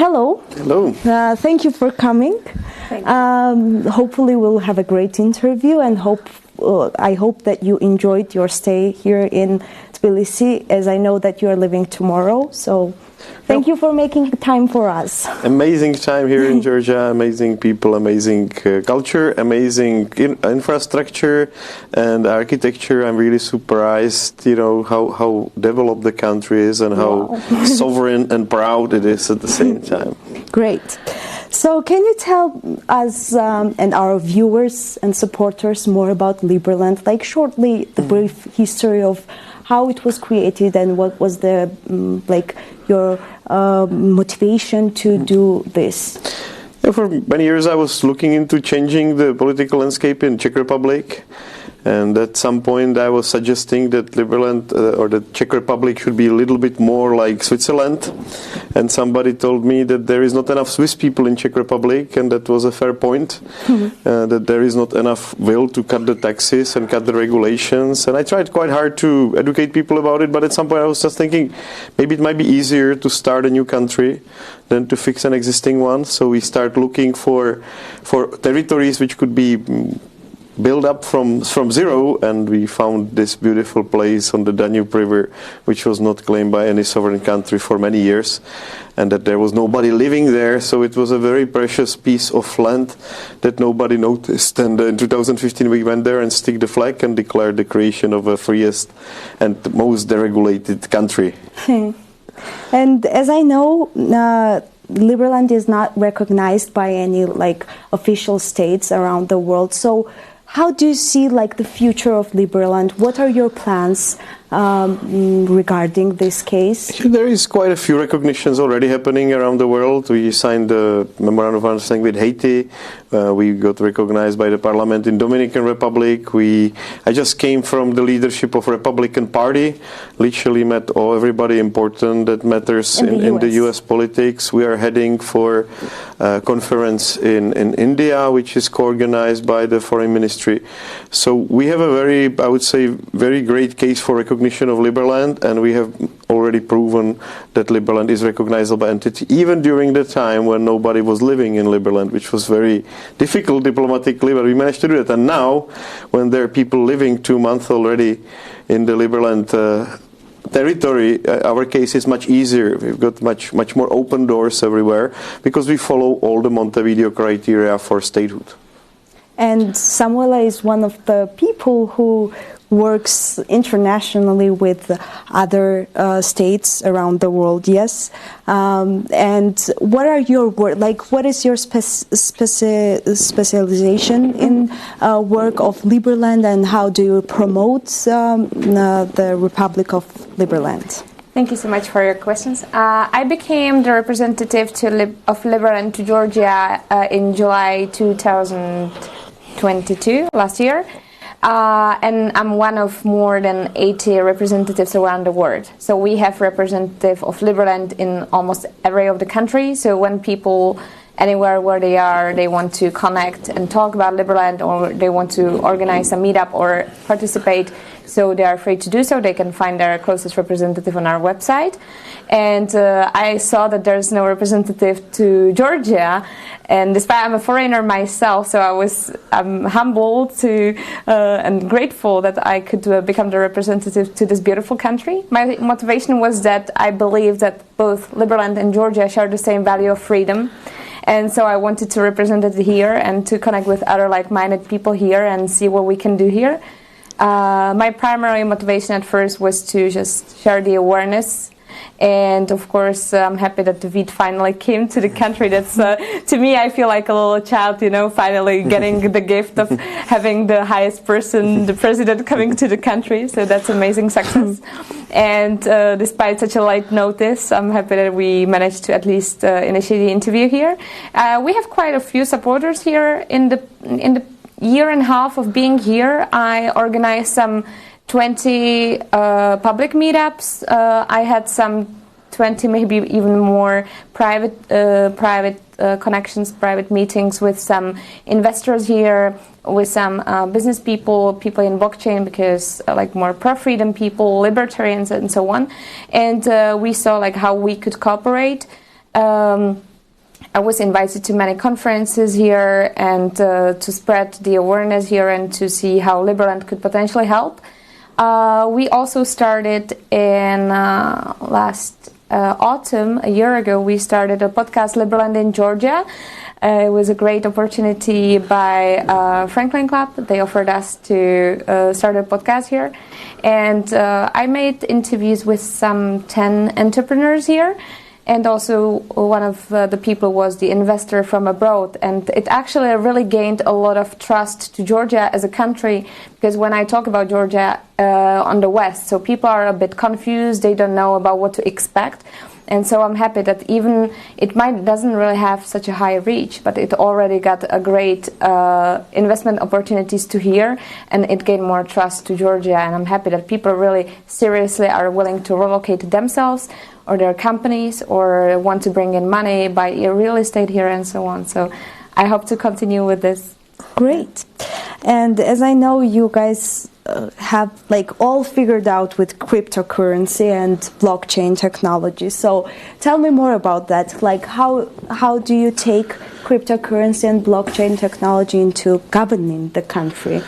Hello. Hello. Thank you for coming. Hopefully we'll have a great interview, and I hope that you enjoyed your stay here in Tbilisi, as I know that you are leaving tomorrow. So thank you for making time for us. Amazing time here in Georgia, amazing people, amazing culture, amazing infrastructure and architecture. I'm really surprised, how developed the country is and how sovereign and proud it is at the same time. Great. So can you tell us and our viewers and supporters more about Liberland, like shortly the brief history of how it was created and what was the your motivation to do this? Yeah, for many years I was looking into changing the political landscape in Czech Republic, and at some point I was suggesting that Liberland or the Czech Republic should be a little bit more like Switzerland, and somebody told me that there is not enough Swiss people in Czech Republic, and that was a fair point, that there is not enough will to cut the taxes and cut the regulations, and I tried quite hard to educate people about it, but at some point I was just thinking maybe it might be easier to start a new country than to fix an existing one. So we start looking for territories which could be built up from zero, and we found this beautiful place on the Danube River, which was not claimed by any sovereign country for many years, and that there was nobody living there, so it was a very precious piece of land that nobody noticed. And in 2015 we went there and stick the flag and declared the creation of a freest and most deregulated country. And as I know, Liberland is not recognized by any official states around the world. So how do you see the future of Liberland? What are your plans regarding this case? There is quite a few recognitions already happening around the world. We signed a memorandum of understanding with Haiti. We got recognized by the parliament in Dominican Republic. I just came from the leadership of Republican Party. Literally met everybody important that matters in the US politics. We are heading for a conference in India, which is co-organized by the foreign ministry. So we have a very great case for recognition of Liberland, and we have already proven that Liberland is recognizable entity, even during the time when nobody was living in Liberland, which was very difficult diplomatically, but we managed to do it. And now, when there are people living 2 months already in the Liberland territory, our case is much easier. We've got much more open doors everywhere because we follow all the Montevideo criteria for statehood. And Samuela is one of the people who works internationally with other states around the world, yes. And what are your work? What is your specialization in work of Liberland, and how do you promote the Republic of Liberland? Thank you so much for your questions. I became the representative of Liberland to Georgia in July 2022, last year. And I'm one of more than 80 representatives around the world. So we have representative of Liberland in almost every of the country. So when people, anywhere where they are, they want to connect and talk about Liberland, or they want to organize a meetup or participate, so they are free to do so. They can find their closest representative on our website. And I saw that there's no representative to Georgia, and despite I'm a foreigner myself, so I'm humbled and grateful that I could become the representative to this beautiful country. My motivation was that I believe that both Liberland and Georgia share the same value of freedom. And so I wanted to represent it here and to connect with other like-minded people here and see what we can do here. My primary motivation at first was to just share the awareness. And of course, I'm happy that Vít finally came to the country. That's to me, I feel like a little child, finally getting the gift of having the highest person, the president, coming to the country. So that's amazing success. And despite such a late notice, I'm happy that we managed to at least initiate the interview here. We have quite a few supporters here. In the year and a half of being here, I organized some 20 public meetups. I had some 20, maybe even more private connections, private meetings with some investors here, with some business people in blockchain, because more pro-freedom people, libertarians, and so on. And we saw how we could cooperate. I was invited to many conferences here and to spread the awareness here and to see how Liberland could potentially help. We also started in last autumn, a year ago, we started a podcast, Liberland in Georgia. It was a great opportunity by Franklin Club. They offered us to start a podcast here. And I made interviews with some 10 entrepreneurs here. And also one of the people was the investor from abroad. And it actually really gained a lot of trust to Georgia as a country. Because when I talk about Georgia on the West, so people are a bit confused. They don't know about what to expect. And so I'm happy that even it doesn't really have such a high reach, but it already got a great investment opportunities to here, and it gained more trust to Georgia. And I'm happy that people really seriously are willing to relocate themselves or their companies or want to bring in money, buy real estate here and so on. So I hope to continue with this. Great. And as I know, you guys have all figured out with cryptocurrency and blockchain technology. So tell me more about that. How do you take cryptocurrency and blockchain technology into governing the country?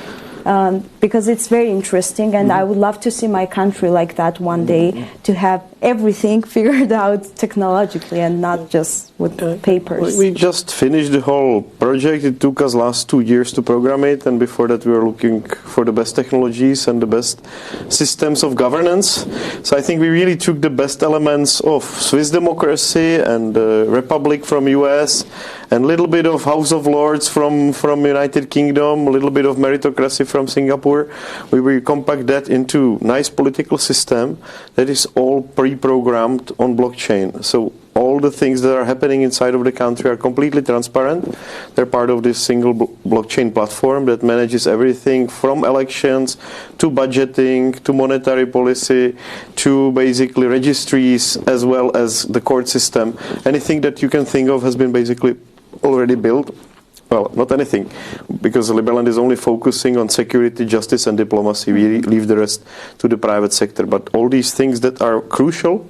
Because it's very interesting, and I would love to see my country like that one day, to have everything figured out technologically and not just with papers. We just finished the whole project. It took us last 2 years to program it, and before that we were looking for the best technologies and the best systems of governance. So I think we really took the best elements of Swiss democracy and Republic from US, and a little bit of House of Lords from United Kingdom, a little bit of meritocracy from Singapore. We will compact that into nice political system that is all pre-programmed on blockchain. So all the things that are happening inside of the country are completely transparent. They're part of this single blockchain platform that manages everything from elections to budgeting to monetary policy to basically registries as well as the court system. Anything that you can think of has been basically already built. Well, not anything, because Liberland is only focusing on security, justice and diplomacy. We leave the rest to the private sector. But all these things that are crucial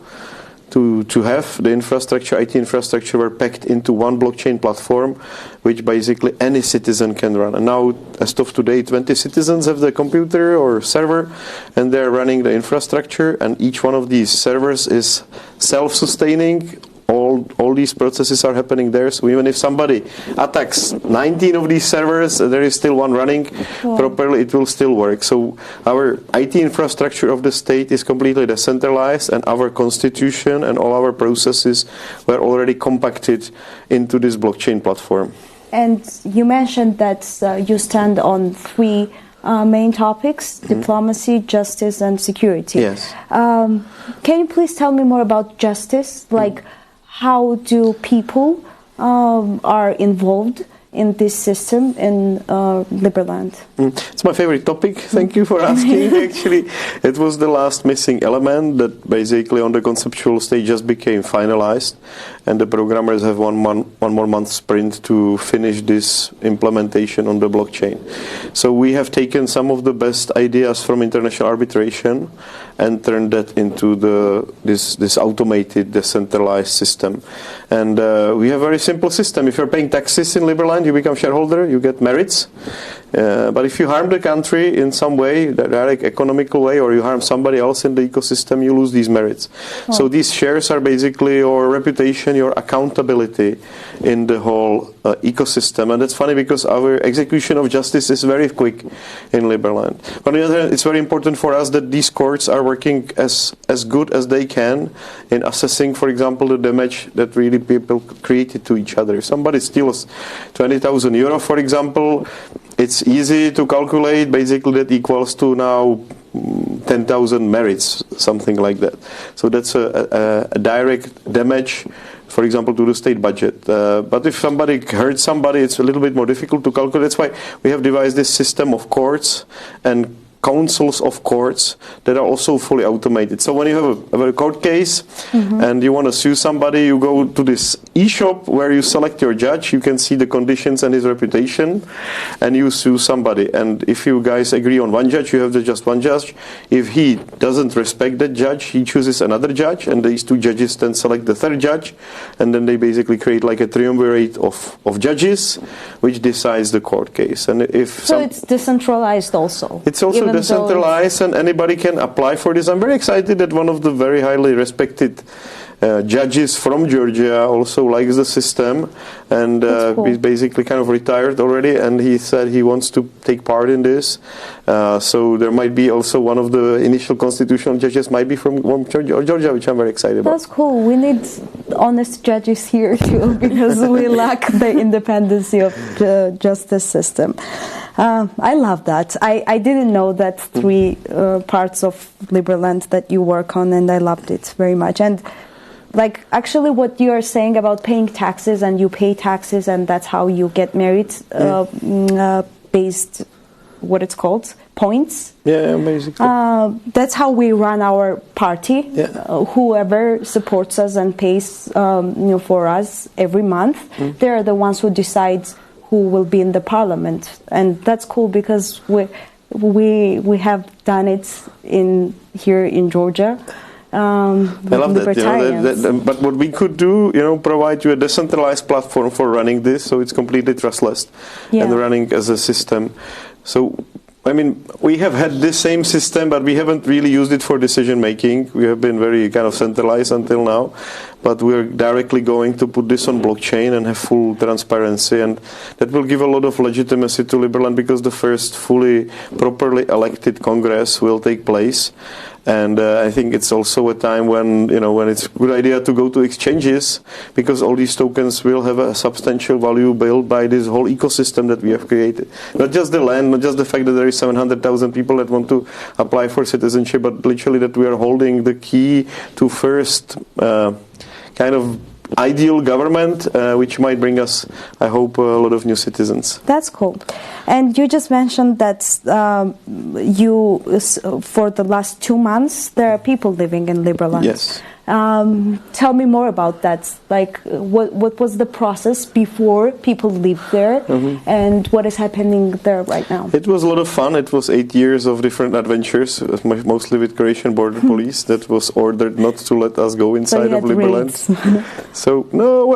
to have the infrastructure, IT infrastructure, were packed into one blockchain platform, which basically any citizen can run. And now, as of today, 20 citizens have the computer or server, and they're running the infrastructure, and each one of these servers is self-sustaining. All these processes are happening there, so even if somebody attacks 19 of these servers, there is still one running properly, it will still work. So our IT infrastructure of the state is completely decentralized, and our constitution and all our processes were already compacted into this blockchain platform. And you mentioned that you stand on three main topics: diplomacy, justice, and security. Yes. Can you please tell me more about justice? How do people are involved in this system in Liberland? It's my favorite topic. Thank you for asking. Actually, it was the last missing element that basically on the conceptual stage just became finalized, and the programmers have one more month sprint to finish this implementation on the blockchain. So we have taken some of the best ideas from international arbitration and turned that into this automated, decentralized system. And we have a very simple system. If you're paying taxes in Liberland, you become shareholder, you get merits. But if you harm the country in some way, direct economical way, or you harm somebody else in the ecosystem, you lose these merits. Oh. So these shares are basically your reputation, your accountability in the whole ecosystem. And that's funny because our execution of justice is very quick in Liberland. But on the other hand, it's very important for us that these courts are working as good as they can in assessing, for example, the damage that really people created to each other. If somebody steals 20,000 euro, for example, it's easy to calculate. Basically, that equals to now 10,000 merits, something like that. So that's a direct damage, for example, to the state budget. But if somebody hurts somebody, it's a little bit more difficult to calculate. That's why we have devised this system of courts and councils of courts that are also fully automated. So when you have a court case and you want to sue somebody, you go to this e-shop where you select your judge, you can see the conditions and his reputation, and you sue somebody. And if you guys agree on one judge, you have just one judge. If he doesn't respect that judge, he chooses another judge, and these two judges then select the third judge, and then they basically create like a triumvirate of judges, which decides the court case. And if so it's decentralized also. It's also decentralized, and anybody can apply for this. I'm very excited that one of the very highly respected judges from Georgia also likes the system, and cool. He's basically kind of retired already, and he said he wants to take part in this. So there might be also one of the initial constitutional judges might be from Georgia, which I'm very excited about. That's cool. We need honest judges here too, because we lack the independency of the justice system. I love that. I didn't know that three parts of Liberland that you work on, and I loved it very much. And like actually what you are saying about paying taxes, and you pay taxes, and that's how you get married, based what it's called, points. Yeah, basically. That's how we run our party. Yeah. Whoever supports us and pays for us every month, they're the ones who decide who will be in the parliament. And that's cool because we have done it here in Georgia. I love that, but what we could do, provide you a decentralized platform for running this, so it's completely trustless and running as a system. So, I mean, we have had this same system, but we haven't really used it for decision making. We have been very kind of centralized until now, but we're directly going to put this on blockchain and have full transparency, and that will give a lot of legitimacy to Liberland, because the first fully, properly elected Congress will take place. And I think it's also a time when it's a good idea to go to exchanges, because all these tokens will have a substantial value built by this whole ecosystem that we have created. Not just the land, not just the fact that there is 700,000 people that want to apply for citizenship, but literally that we are holding the key to first kind of ideal government, which might bring us, I hope, a lot of new citizens. That's cool. And you just mentioned that for the last 2 months, there are people living in Liberland. Yes. Tell me more about that. Like, what was the process before people lived there, and what is happening there right now? It was a lot of fun. It was 8 years of different adventures, mostly with Croatian border police that was ordered not to let us go inside of Liberland. So,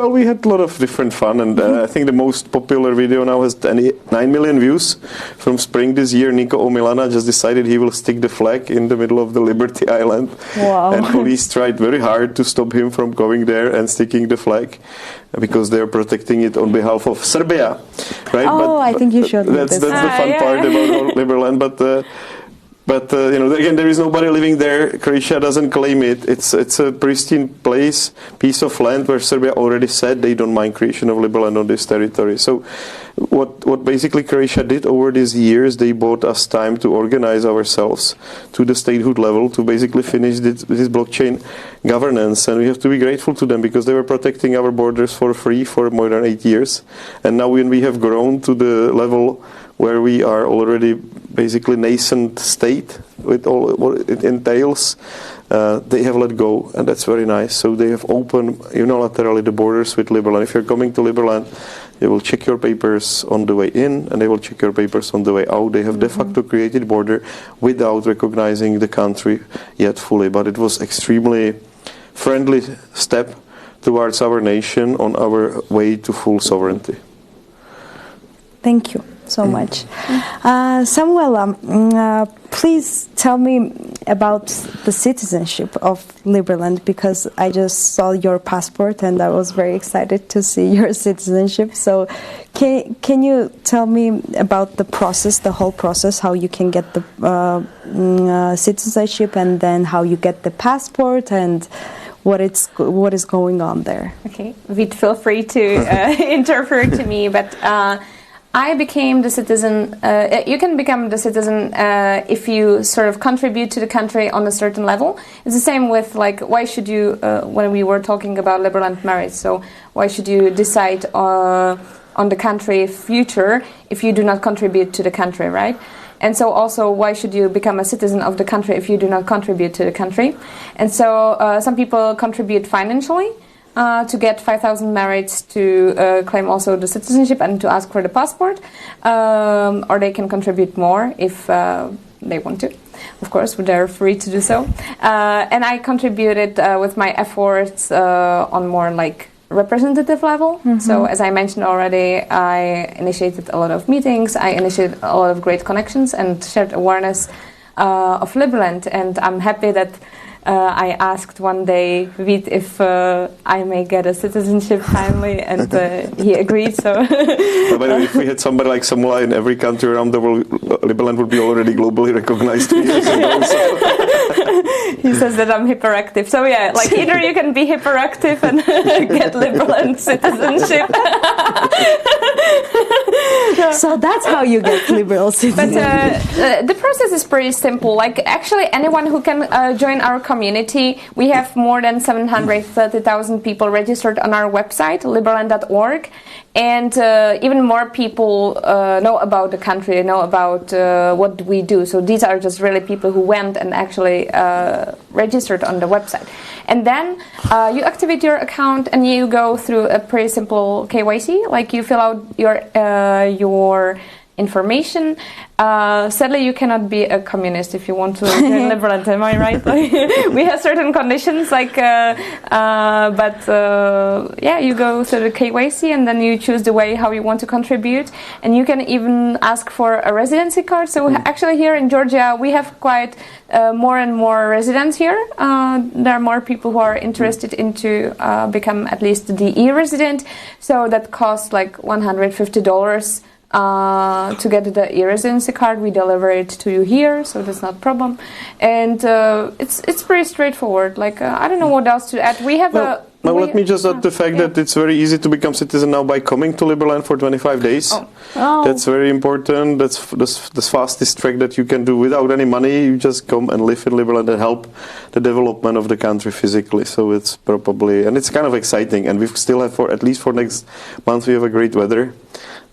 we had a lot of different fun, and I think the most popular video now has 9 million views. From spring this year, Niko Omilana just decided he will stick the flag in the middle of the Liberty Island. Wow. And police tried very hard to stop him from going there and sticking the flag, because they're protecting it on behalf of Serbia, right? Oh, I think you showed me this. That's the fun part about Liberland, but again, there is nobody living there. Croatia doesn't claim it. It's a pristine piece of land where Serbia already said they don't mind creation of Liberland on this territory. So what basically Croatia did over these years, they bought us time to organize ourselves to the statehood level to basically finish this blockchain governance, and we have to be grateful to them, because they were protecting our borders for free for more than 8 years. And now when we have grown to the level where we are already basically nascent state with all what it entails, they have let go, and that's very nice. So they have opened unilaterally the borders with Liberland. If you're coming to Liberland, they will check your papers on the way in, and they will check your papers on the way out. They have de facto created border without recognizing the country yet fully, but it was extremely friendly step towards our nation on our way to full sovereignty. Thank you so much. Samuela, please tell me about the citizenship of Liberland, because I just saw your passport and I was very excited to see your citizenship. So can you tell me about the process, the whole process, how you can get the citizenship, and then how you get the passport, and what is going on there? Okay, Vít, feel free to interfere to me, but I became the citizen. You can become the citizen if you sort of contribute to the country on a certain level. It's the same with, like, why should you, when we were talking about Liberland marriage, so why should you decide on the country future if you do not contribute to the country, right? And so also, why should you become a citizen of the country if you do not contribute to the country? And so some people contribute financially to get 5,000 merits to claim also the citizenship and to ask for the passport. Or they can contribute more if they want to. Of course, they're free to do so. And I contributed with my efforts on more like representative level. So as I mentioned already, I initiated a lot of meetings, I initiated a lot of great connections and shared awareness of Liberland. And I'm happy that I asked one day Vít if I may get a citizenship finally, and he agreed. So, by the way, if we had somebody like Samuela in every country around the world, Liberland would be already globally recognized 2 years ago. He says that I'm hyperactive. So yeah, like either you can be hyperactive and get Liberland citizenship. So that's how you get liberal citizenship. But the process is pretty simple. Like actually anyone who can join our community, we have more than 730,000 people registered on our website, liberland.org. And even more people know about the country, know about what we do. So these are just really people who went and actually registered on the website. And then you activate your account and you go through a pretty simple KYC, like you fill out your information. Sadly, you cannot be a communist if you want to join Liberland. Am I right? Like, we have certain conditions, like, yeah, you go through the KYC and then you choose the way how you want to contribute, and you can even ask for a residency card. So actually, here in Georgia, we have quite more and more residents here. There are more people who are interested into become at least the e-resident. So that costs like $150. To get the e-residency card, we deliver it to you here, so that's not a problem. And it's pretty straightforward. Like I don't know what else to add. We have let me just add the fact that it's very easy to become citizen now by coming to Liberland for 25 days. That's very important. That's the fastest track that you can do without any money. You just come and live in Liberland and help the development of the country physically. So it's probably, and it's kind of exciting. And we still have at least for next month we have a great weather.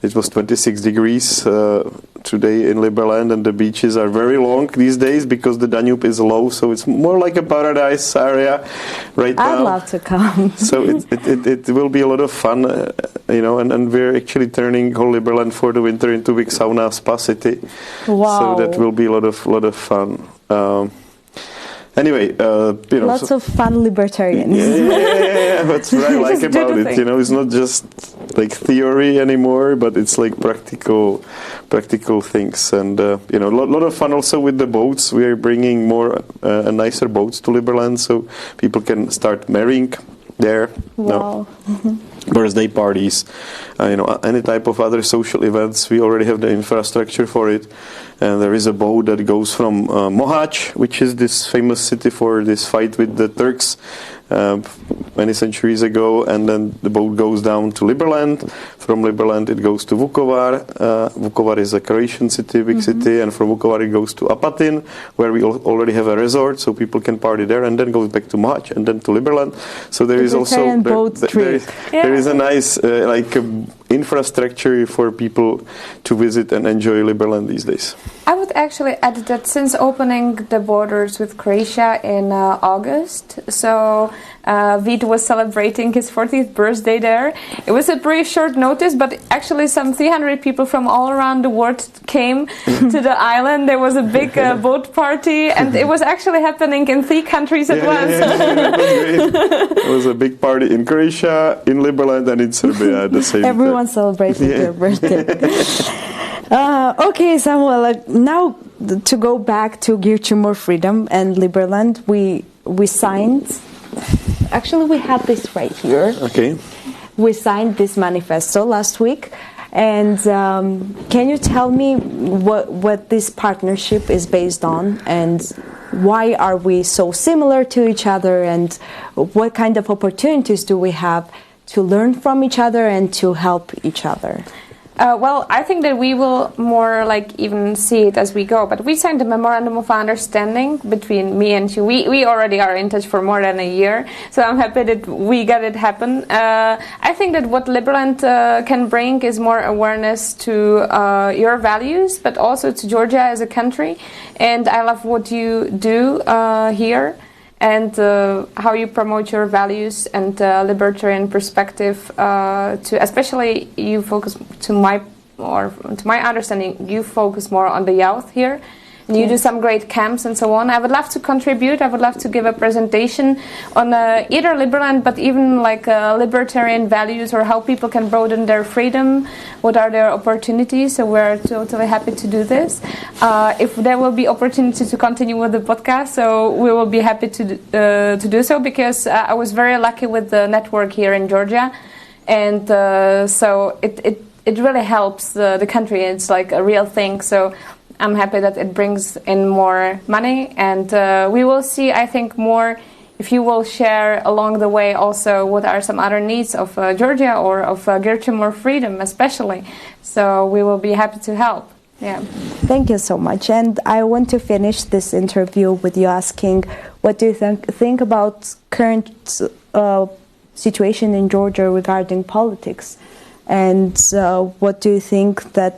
It was 26 degrees today in Liberland, and the beaches are very long these days because the Danube is low, so it's more like a paradise area right now. I'd love to come. So it will be a lot of fun, you know, and we're actually turning whole Liberland for the winter into a big sauna spa city. Wow! So that will be a lot of fun. Anyway, you know, lots of fun libertarians. Yeah, that's what I like about it. You know, it's not just like theory anymore, but it's like practical things. And you know, a lot of fun also with the boats. We are bringing more and nicer boats to Liberland, so people can start marrying there. Wow. Birthday parties, you know, any type of other social events. We already have the infrastructure for it. And there is a boat that goes from Moháč, which is this famous city for this fight with the Turks many centuries ago, and then the boat goes down to Liberland. From Liberland it goes to Vukovar. Vukovar is a Croatian city, big city, and from Vukovar it goes to Apatin, where we already have a resort, so people can party there, and then goes back to Moháč, and then to Liberland. So there is also there is a nice infrastructure for people to visit and enjoy Liberland these days. I would actually add that since opening the borders with Croatia in August, so Vít was celebrating his 40th birthday there. It was a pretty short notice, but actually some 300 people from all around the world came to the island. There was a big boat party, and it was actually happening in 3 countries at once. It was a big party in Croatia, in Liberland, and in Serbia at the same time. Everyone celebrated their birthday. Okay, Samuel, now to go back to Girchi More Freedom and Liberland, we signed, actually we have this right here. Okay. We signed this manifesto last week, and can you tell me what this partnership is based on, and why are we so similar to each other, and what kind of opportunities do we have to learn from each other and to help each other? Well, I think that we will more like even see it as we go. But we signed a memorandum of understanding between me and you. We already are in touch for more than a year, so I'm happy that we got it happen. I think that what Liberland can bring is more awareness to your values, but also to Georgia as a country. And I love what you do here. And how you promote your values and libertarian perspective. To especially you focus to my understanding, you focus more on the youth here. And you do some great camps and so on. I would love to contribute. I would love to give a presentation on either Liberland, but even like libertarian values or how people can broaden their freedom. What are their opportunities? So we're totally happy to do this. If there will be opportunity to continue with the podcast, so we will be happy to do so, because I was very lucky with the network here in Georgia, and so it really helps the country. It's like a real thing. So I'm happy that it brings in more money, and we will see, I think, more if you will share along the way also what are some other needs of Georgia or of Girchi, more freedom especially. So we will be happy to help. Yeah. Thank you so much. And I want to finish this interview with you asking, what do you think about current situation in Georgia regarding politics? And what do you think that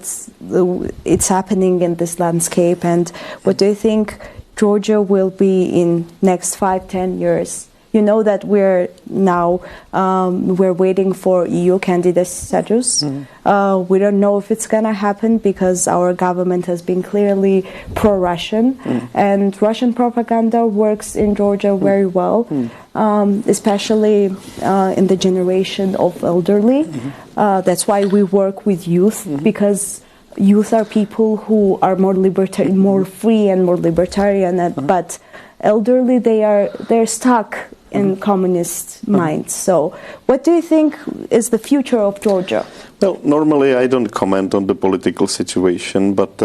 it's happening in this landscape? And what do you think Georgia will be in next 5-10 years? You know that we're now we're waiting for EU candidate status. Mm-hmm. We don't know if it's gonna happen because our government has been clearly pro-Russian, and Russian propaganda works in Georgia very well, especially in the generation of elderly. That's why we work with youth, because youth are people who are more libertarian, more free and more libertarian, but elderly, they're stuck in communist minds. So what do you think is the future of Georgia? Well, normally I don't comment on the political situation, but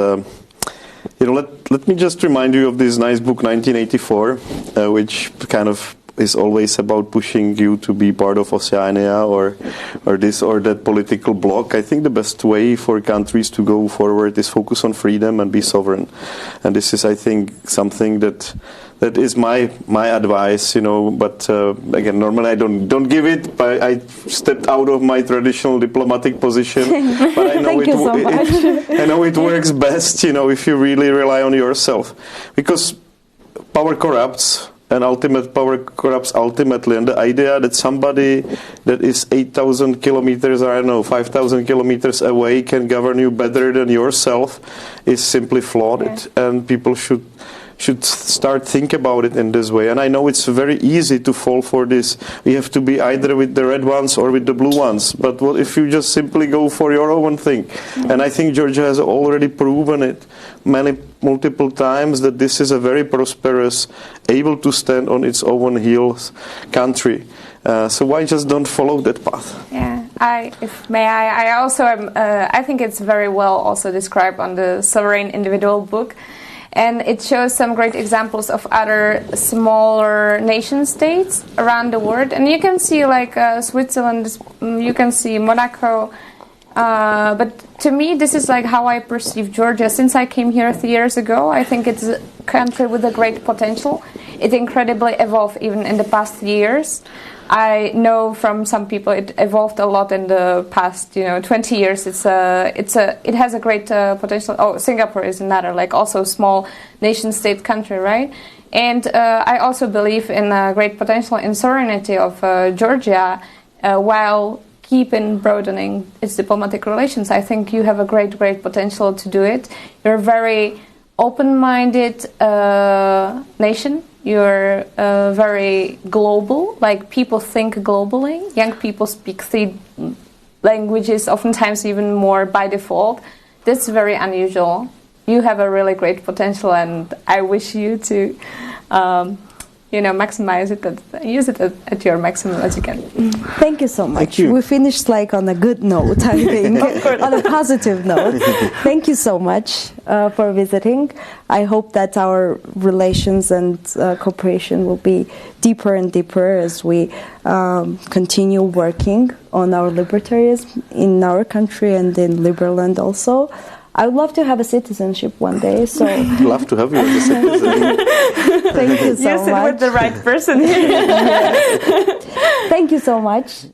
let me just remind you of this nice book 1984, which kind of is always about pushing you to be part of Oceania or this or that political bloc. I think the best way for countries to go forward is focus on freedom and be sovereign. And this is, I think, something that is my advice, but again, normally I don't give it. I stepped out of my traditional diplomatic position, but I know I know it works best, if you really rely on yourself, because power corrupts. And power corrupts ultimately, and the idea that somebody that is 8,000 kilometers, or I don't know, 5,000 kilometers away can govern you better than yourself is simply flawed. Yeah. And people should start think about it in this way. And I know it's very easy to fall for this. We have to be either with the red ones or with the blue ones. But what if you just simply go for your own thing? Mm-hmm. And I think Georgia has already proven it multiple times that this is a very prosperous, able to stand on its own heels country. So why just don't follow that path? Yeah, I also am. I think it's very well also described on the Sovereign Individual book. And it shows some great examples of other smaller nation states around the world. And you can see like Switzerland, you can see Monaco. But to me, this is like how I perceive Georgia. Since I came here 3 years ago, I think it's a country with a great potential. It incredibly evolved even in the past years. I know from some people it evolved a lot in the past, 20 years. It has a great potential. Oh, Singapore is another, like also small nation-state country, right? And I also believe in a great potential in sovereignty of Georgia, while keeping broadening its diplomatic relations. I think you have a great potential to do it. You're a very open-minded nation. You're very global, like people think globally. Young people speak 3 languages, oftentimes even more by default. That's very unusual. You have a really great potential, and I wish you to maximize it, use it at your maximum as you can. Thank you so much. Thank you. We finished like on a good note, I think, on a positive note. Thank you so much for visiting. I hope that our relations and cooperation will be deeper and deeper as we continue working on our libertarianism in our country and in Liberland also. I would love to have a citizenship one day. So love to have you as a citizen. Thank you so much. You sit with the right person here. Thank you so much.